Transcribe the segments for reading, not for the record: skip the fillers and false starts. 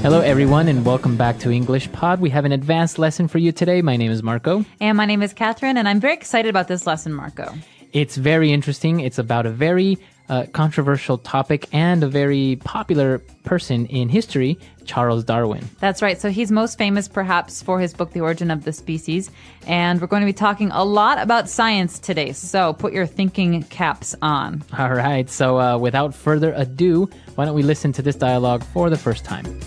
Hello, everyone, and welcome back to EnglishPod. We have an advanced lesson for you today. My name is Marco. And my name is Catherine, and I'm very excited about this lesson, Marco. It's very interesting. It's about a very controversial topic and a very popular person in history, Charles Darwin. That's right. So he's most famous perhaps for his book, The Origin of the Species. And we're going to be talking a lot about science today. So put your thinking caps on. All right. So without further ado, why don't we listen to this dialogue for the first time?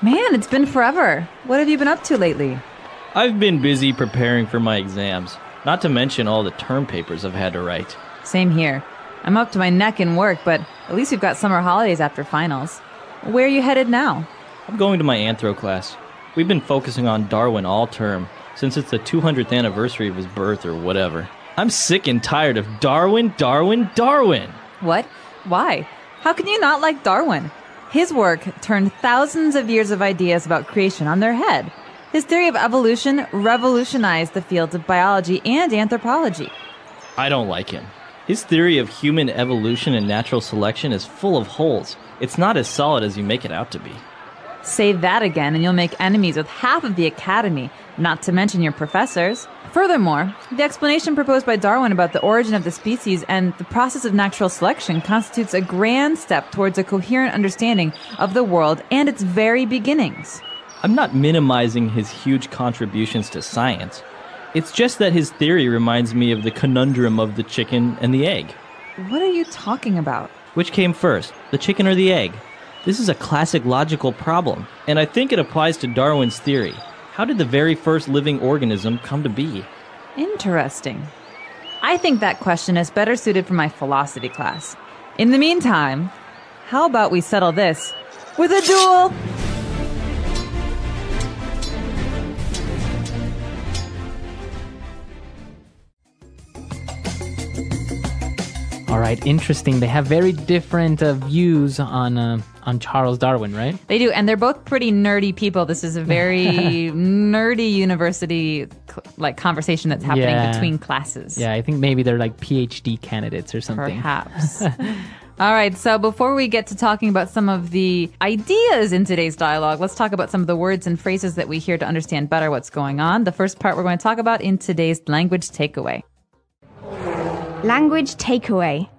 Man, it's been forever. What have you been up to lately? I've been busy preparing for my exams, not to mention all the term papers I've had to write. Same here. I'm up to my neck in work, but at least we've got summer holidays after finals. Where are you headed now? I'm going to my anthro class. We've been focusing on Darwin all term, since it's the 200th anniversary of his birth or whatever. I'm sick and tired of Darwin, Darwin, Darwin! What? Why? How can you not like Darwin? His work turned thousands of years of ideas about creation on their head. His theory of evolution revolutionized the fields of biology and anthropology. I don't like him. His theory of human evolution and natural selection is full of holes. It's not as solid as you make it out to be. Say that again and you'll make enemies with half of the academy, not to mention your professors. Furthermore, the explanation proposed by Darwin about the origin of the species and the process of natural selection constitutes a grand step towards a coherent understanding of the world and its very beginnings. I'm not minimizing his huge contributions to science. It's just that his theory reminds me of the conundrum of the chicken and the egg. What are you talking about? Which came first, the chicken or the egg? This is a classic logical problem, and I think it applies to Darwin's theory. How did the very first living organism come to be? Interesting. I think that question is better suited for my philosophy class. In the meantime, how about we settle this with a duel? All right, interesting. They have very different views on Charles Darwin, right? They do, and they're both pretty nerdy people. This is a very nerdy university conversation that's happening between classes. Yeah, I think maybe they're like PhD candidates or something. Perhaps. All right, so before we get to talking about some of the ideas in today's dialogue, let's talk about some of the words and phrases that we hear to understand better what's going on. The first part we're going to talk about in today's language takeaway. Language takeaway.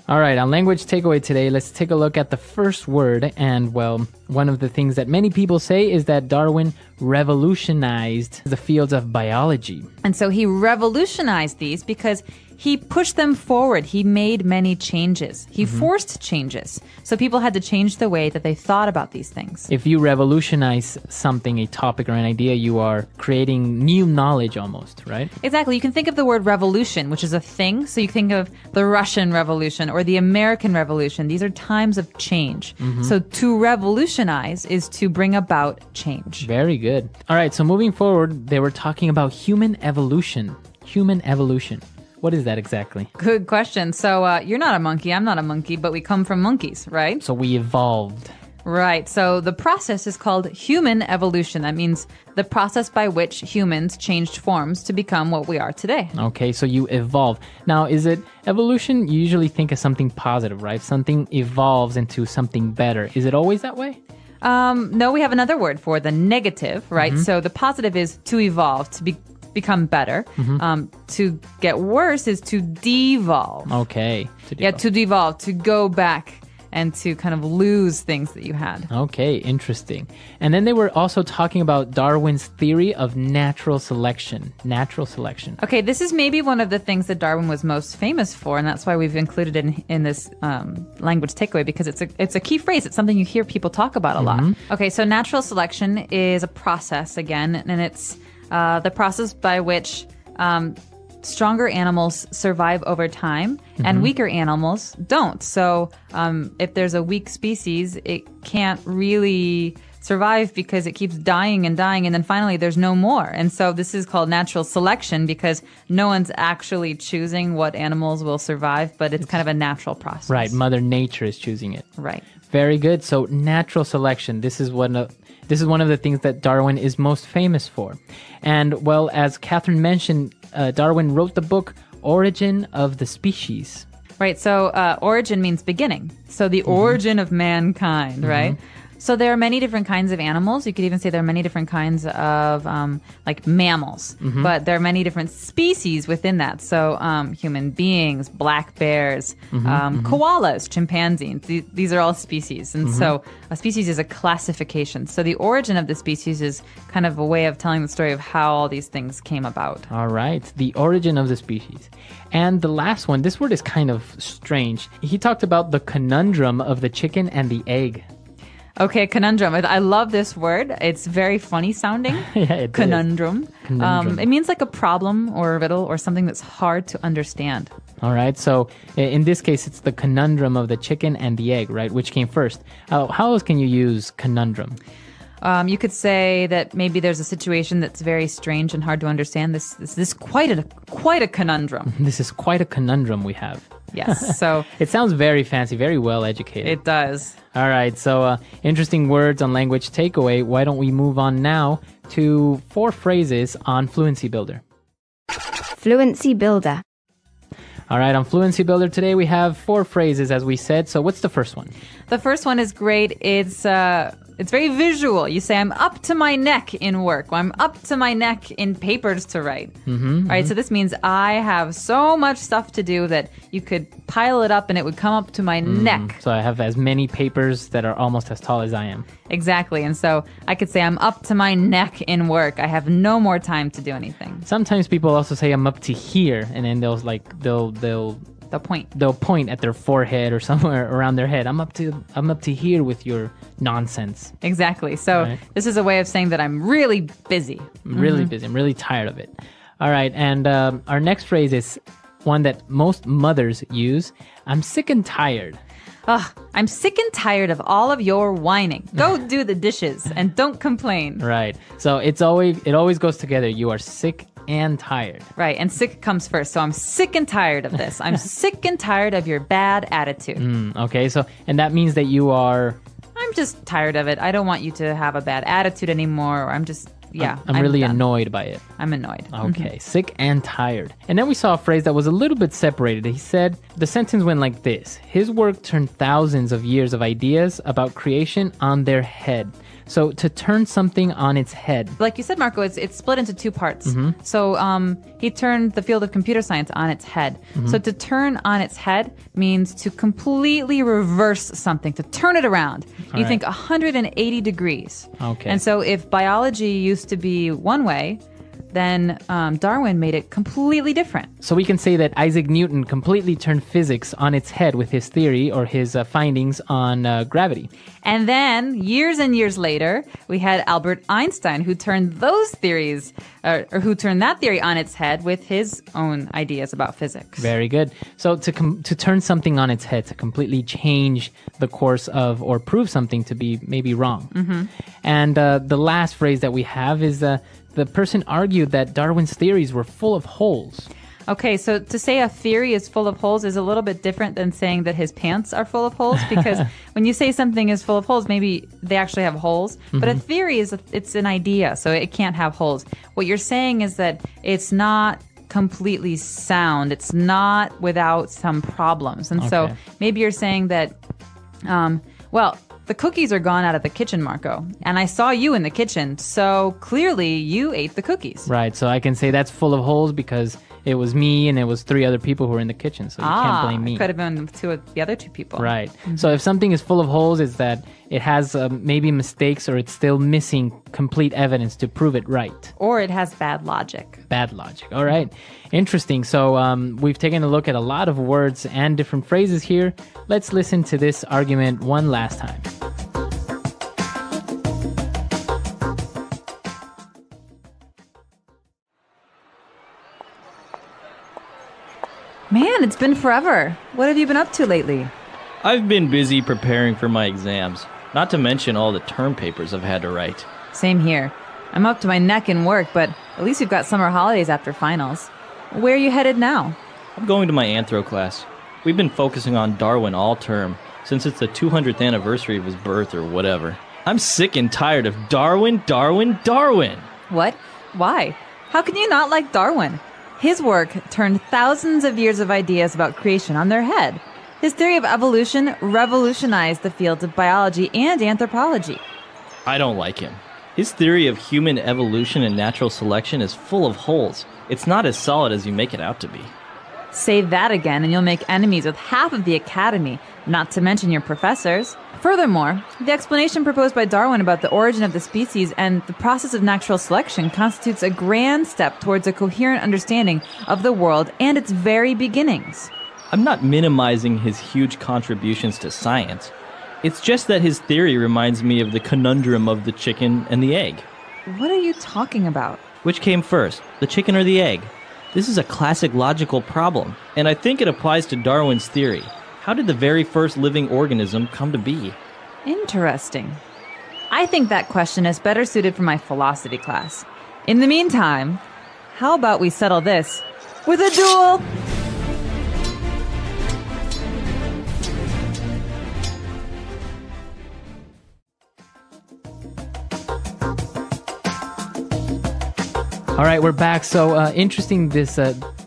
All right, on language takeaway today, let's take a look at the first word. And, well, one of the things that many people say is that Darwin revolutionized the fields of biology. And so he revolutionized these because he pushed them forward. He made many changes. He forced changes. So people had to change the way that they thought about these things. If you revolutionize something, a topic or an idea, you are creating new knowledge almost, right? Exactly. You can think of the word revolution, which is a thing. So you think of the Russian Revolution or the American Revolution. These are times of change. So to revolutionize is to bring about change. Very good. All right, so moving forward, they were talking about human evolution. Human evolution. What is that exactly? Good question. So you're not a monkey, I'm not a monkey, but we come from monkeys, right? So we evolved. Right. So the process is called human evolution. That means the process by which humans changed forms to become what we are today. Okay, so you evolve. Now, is it evolution? You usually think of something positive, right? Something evolves into something better. Is it always that way? No, we have another word for the negative, right? So the positive is to evolve, to become better. To get worse is to devolve. Okay. To devolve, to go back and to kind of lose things that you had. Okay, interesting. And then they were also talking about Darwin's theory of natural selection. Natural selection. Okay, this is maybe one of the things that Darwin was most famous for, and that's why we've included it in this language takeaway, because it's a key phrase. It's something you hear people talk about a lot. Okay, so natural selection is a process, again, and it's the process by which stronger animals survive over time and weaker animals don't. So if there's a weak species, it can't really survive because it keeps dying and dying, and then finally there's no more. And so this is called natural selection because no one's actually choosing what animals will survive, but it's kind of a natural process. Right, Mother Nature is choosing it. Right. Very good. So natural selection, this is one of This is one of the things that Darwin is most famous for. And, well, as Catherine mentioned, Darwin wrote the book Origin of the Species. Right. So origin means beginning. So the origin of mankind, right? So there are many different kinds of animals. You could even say there are many different kinds of like mammals, but there are many different species within that. So human beings, black bears, koalas, chimpanzees. These are all species. And so a species is a classification. So the origin of the species is kind of a way of telling the story of how all these things came about. All right. The origin of the species. And the last one, this word is kind of strange. He talked about the conundrum of the chicken and the egg. Okay, conundrum. I love this word. It's very funny sounding. Yeah, it conundrum. Conundrum. It means like a problem or a riddle or something that's hard to understand. All right. So in this case, it's the conundrum of the chicken and the egg, right? Which came first? How else can you use conundrum? You could say that maybe there's a situation that's very strange and hard to understand. This is quite a conundrum. This is quite a conundrum we have. Yes. So it sounds very fancy, very well educated. it does. All right. So interesting words on language takeaway. Why don't we move on now to 4 phrases on Fluency Builder? Fluency Builder. All right. On Fluency Builder today, we have 4 phrases, as we said. So what's the first one? The first one is great. It's very visual. You say, I'm up to my neck in work. Or, I'm up to my neck in papers to write. All right, so this means I have so much stuff to do that you could pile it up and it would come up to my neck. So I have as many papers that are almost as tall as I am. Exactly. And so I could say, I'm up to my neck in work. I have no more time to do anything. Sometimes people also say I'm up to here, and then they'll point. They'll point at their forehead or somewhere around their head. I'm up to here with your nonsense. Exactly. So This is a way of saying that I'm really busy. I'm really busy. I'm really tired of it. All right. And our next phrase is one that most mothers use. I'm sick and tired. Ugh, I'm sick and tired of all of your whining. Go do the dishes and don't complain. Right. So it always goes together. You are sick and tired. Right, and sick comes first. So I'm sick and tired of this. I'm sick and tired of your bad attitude. Okay, and that means that you are... I'm just tired of it. I don't want you to have a bad attitude anymore. Or I'm just, I'm really done. Annoyed by it. I'm annoyed. Okay, sick and tired. And then we saw a phrase that was a little bit separated. He said, the sentence went like this. His work turned thousands of years of ideas about creation on their head. So to turn something on its head. Like you said, Marco, it's split into 2 parts. So he turned the field of computer science on its head. So to turn on its head means to completely reverse something, to turn it around. You think 180 degrees. Okay. And so if biology used to be one way, then Darwin made it completely different. So we can say that Isaac Newton completely turned physics on its head with his theory or his findings on gravity. And then, years and years later, we had Albert Einstein, who turned those theories, or who turned that theory on its head with his own ideas about physics. Very good. So to turn something on its head, to completely change the course of, or prove something to be maybe wrong. And the last phrase that we have is the person argued that Darwin's theories were full of holes. Okay, so to say a theory is full of holes is a little bit different than saying that his pants are full of holes, because when you say something is full of holes, maybe they actually have holes. But a theory it's an idea, so it can't have holes. What you're saying is that it's not completely sound. It's not without some problems. And so maybe you're saying that, the cookies are gone out of the kitchen, Marco. And I saw you in the kitchen, so clearly you ate the cookies. Right, so I can say that's full of holes because it was me and it was 3 other people who were in the kitchen, so you can't blame me. It could have been the other 2 people. Right. So if something is full of holes, it's that it has maybe mistakes, or it's still missing complete evidence to prove it right. Or it has bad logic. Bad logic. All right. Interesting. So we've taken a look at a lot of words and different phrases here. Let's listen to this argument one last time. Man, it's been forever. What have you been up to lately? I've been busy preparing for my exams, not to mention all the term papers I've had to write. Same here. I'm up to my neck in work, but at least we've got summer holidays after finals. Where are you headed now? I'm going to my Anthro class. We've been focusing on Darwin all term, since it's the 200th anniversary of his birth or whatever. I'm sick and tired of Darwin, Darwin, Darwin. What? Why? How can you not like Darwin? His work turned thousands of years of ideas about creation on their head. His theory of evolution revolutionized the fields of biology and anthropology. I don't like him. His theory of human evolution and natural selection is full of holes. It's not as solid as you make it out to be. Say that again and you'll make enemies with half of the academy, not to mention your professors. Furthermore, the explanation proposed by Darwin about the origin of the species and the process of natural selection constitutes a grand step towards a coherent understanding of the world and its very beginnings. I'm not minimizing his huge contributions to science. It's just that his theory reminds me of the conundrum of the chicken and the egg. What are you talking about? Which came first, the chicken or the egg? This is a classic logical problem, and I think it applies to Darwin's theory. How did the very first living organism come to be? Interesting. I think that question is better suited for my philosophy class. In the meantime, how about we settle this with a duel? All right, we're back. So interesting, this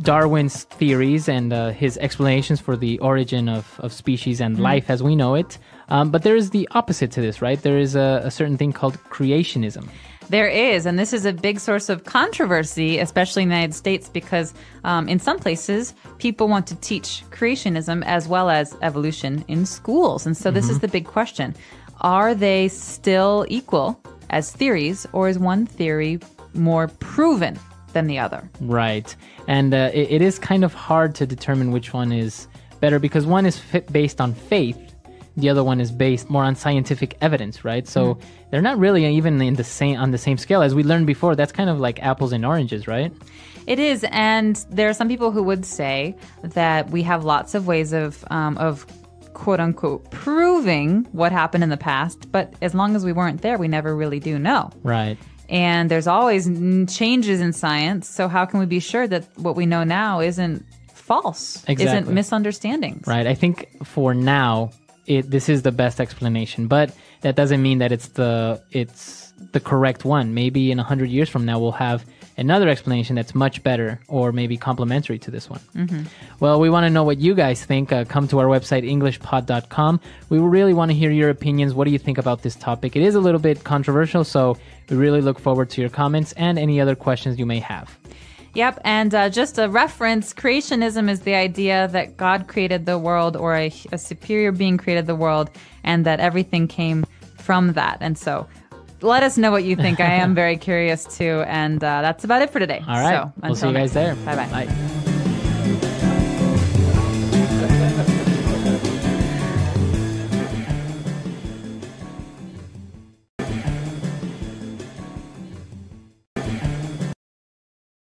Darwin's theories and his explanations for the origin of species and life as we know it. But there is the opposite to this, right? There is a certain thing called creationism. There is, and this is a big source of controversy, especially in the United States, because in some places, people want to teach creationism as well as evolution in schools. And so this is the big question. Are they still equal as theories, or is one theory more proven than the other? Right. And it is kind of hard to determine which one is better because one is based on faith. The other one is based more on scientific evidence, right? So they're not really even on the same scale. As we learned before, that's kind of like apples and oranges, right? It is. And there are some people who would say that we have lots of ways of quote unquote proving what happened in the past. But as long as we weren't there, we never really do know. Right. And there's always changes in science. So how can we be sure that what we know now isn't false, isn't misunderstandings? Right. I think for now, this is the best explanation, but that doesn't mean that it's the correct one. Maybe in 100 years from now, we'll have another explanation that's much better or maybe complementary to this one. Well, we want to know what you guys think. Come to our website, EnglishPod.com. We really want to hear your opinions. What do you think about this topic? It is a little bit controversial, so we really look forward to your comments and any other questions you may have. Yep, and just a reference, creationism is the idea that God created the world or a superior being created the world and that everything came from that. And so let us know what you think. I am very curious too. And that's about it for today. All right. So, we'll see you guys there. Bye-bye. Bye.